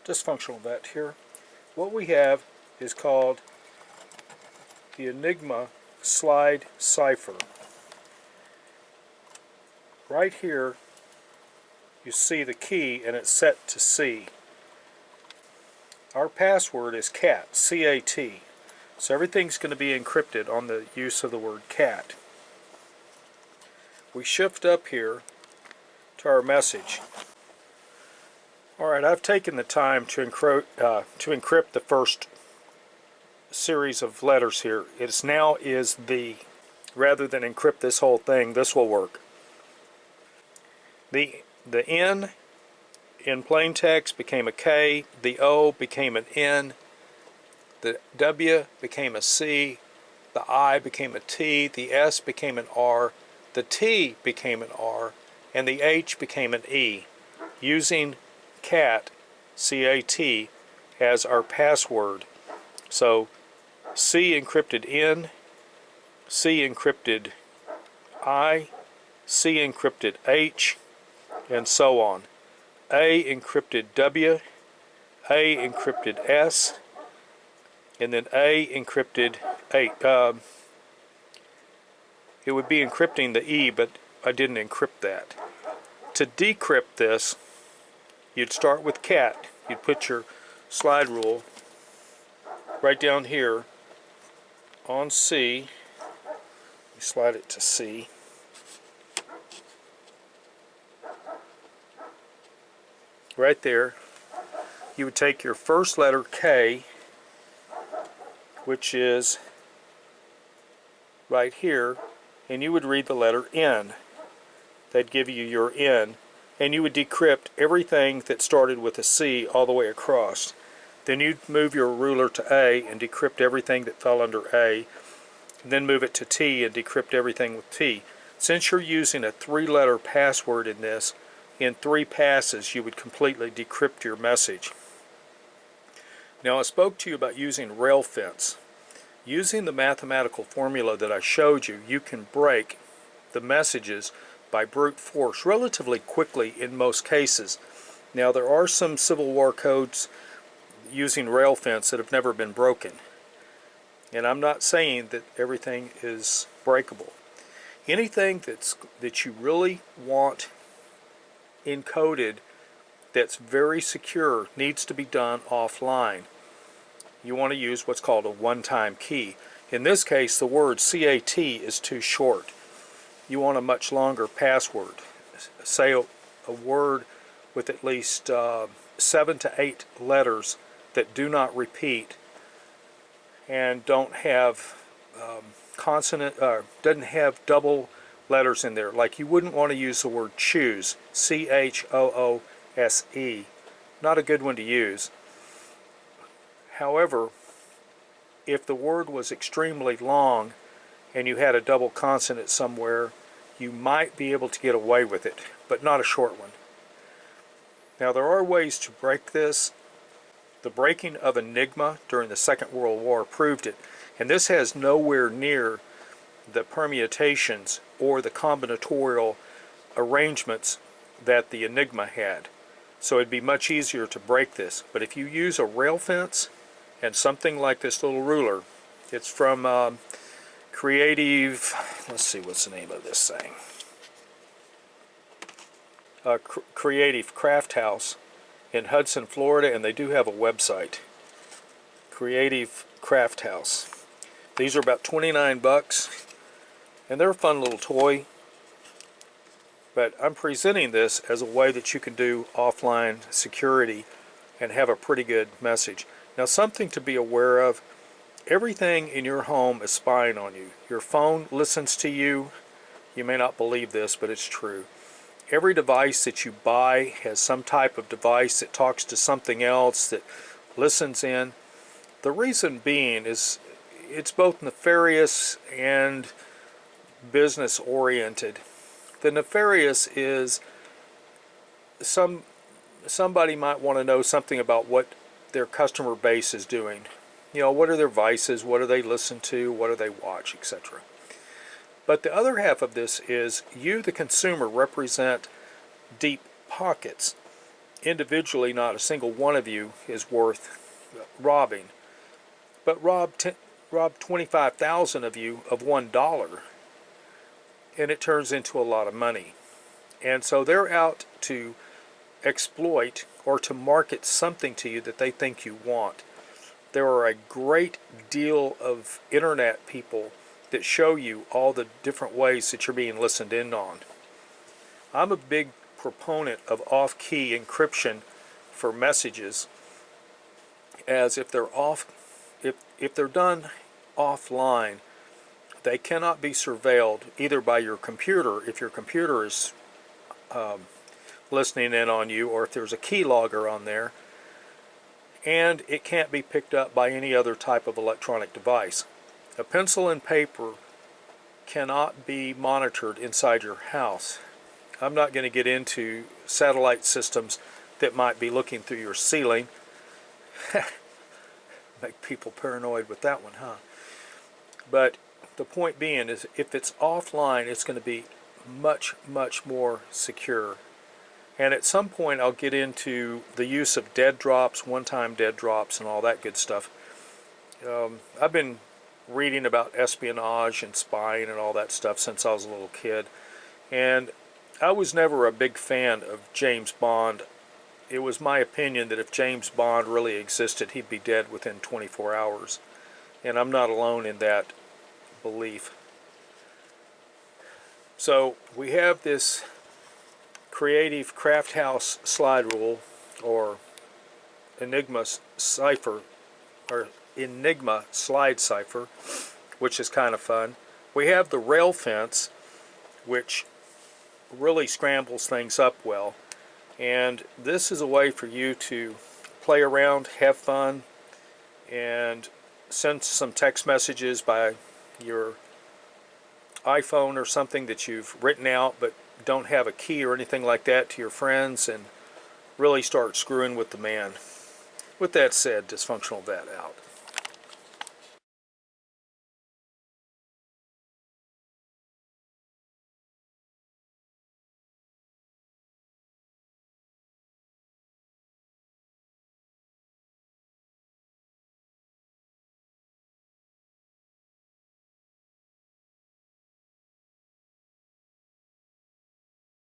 dysfunctional vet here. What we have is called the ENIGMA SLIDE CIPHER. Right here you see the key and it's set to C. Our password is CAT, C-A-T. So everything's going to be encrypted on the use of the word CAT. We shift up here to our message. Alright, I've taken the time to encrypt the first series of letters here. It's now is the, rather than encrypt this whole thing, this will work. The N in plain text became a K, the O became an N, the W became a C, the I became a T, the S became an R, the T became an R, and the H became an E, using CAT, C-A-T, as our password. So C encrypted N, C encrypted I, C encrypted H, and so on. A encrypted W, A encrypted S, and then A encrypted A. It would be encrypting the E, but I didn't encrypt that. To decrypt this, you'd start with CAT. You'd put your slide rule right down here on C. You slide it to C. Right there. You would take your first letter K, which is right here, and you would read the letter N. That'd give you your N, and you would decrypt everything that started with a C all the way across. Then you'd move your ruler to A and decrypt everything that fell under A, and then move it to T and decrypt everything with T. Since you're using a 3-letter password in this, in 3 passes you would completely decrypt your message. Now I spoke to you about using rail fence. Using the mathematical formula that I showed you, you can break the messages by brute force relatively quickly in most cases. Now there are some Civil War codes using rail fence that have never been broken. And I'm not saying that everything is breakable. Anything that you really want encoded that's very secure needs to be done offline. You want to use what's called a one-time key. In this case, the word CAT is too short. You want a much longer password. Say a word with at least 7 to 8 letters that do not repeat and don't have doesn't have double letters in there. Like you wouldn't want to use the word choose, C-H-O-O-S-E. Not a good one to use. However, if the word was extremely long and you had a double consonant somewhere, you might be able to get away with it, but not a short one. Now there are ways to break this. The breaking of Enigma during the Second World War proved it, and this has nowhere near the permutations or the combinatorial arrangements that the Enigma had. So it'd be much easier to break this. But if you use a rail fence and something like this little ruler, it's from Creative, let's see, what's the name of this thing? Creative Crafthouse in Hudson, Florida, and they do have a website. Creative Crafthouse. These are about 29 bucks, and they're a fun little toy. But I'm presenting this as a way that you can do offline security and have a pretty good message. Now, something to be aware of, everything in your home is spying on you. Your phone listens to you. You may not believe this, but it's true. Every device that you buy has some type of device that talks to something else, that listens in. The reason being is it's both nefarious and business oriented. The nefarious is somebody might want to know something about what their customer base is doing. You know, what are their vices, what do they listen to, what do they watch, etc. But the other half of this is you, the consumer, represent deep pockets. individually not a single one of you is worth robbing. But rob 25,000 of you of $1, and it turns into a lot of money. And so they're out to exploit or to market something to you that they think you want. There are a great deal of internet people that show you all the different ways that you're being listened in on. I'm a big proponent of off-key encryption for messages, as if they're if they're done offline, they cannot be surveilled either by your computer, if your computer is listening in on you, or if there's a keylogger on there, and it can't be picked up by any other type of electronic device. A pencil and paper cannot be monitored inside your house. I'm not going to get into satellite systems that might be looking through your ceiling. Make people paranoid with that one, huh? But the point being is, if it's offline, it's going to be much, much more secure. And at some point I'll get into the use of dead drops, one-time dead drops, and all that good stuff. I've been reading about espionage and spying and all that stuff since I was a little kid. And I was never a big fan of James Bond. It was my opinion that if James Bond really existed, he'd be dead within 24 hours. And I'm not alone in that belief. So we have this creative crafthouse slide rule, or Enigma cipher, or Enigma slide cipher, which is kind of fun. We have the rail fence, which really scrambles things up well. And this is a way for you to play around, have fun, and send some text messages by your iPhone or something that you've written out but don't have a key or anything like that to your friends, and really start screwing with the man. With that said, dysfunctional vet out.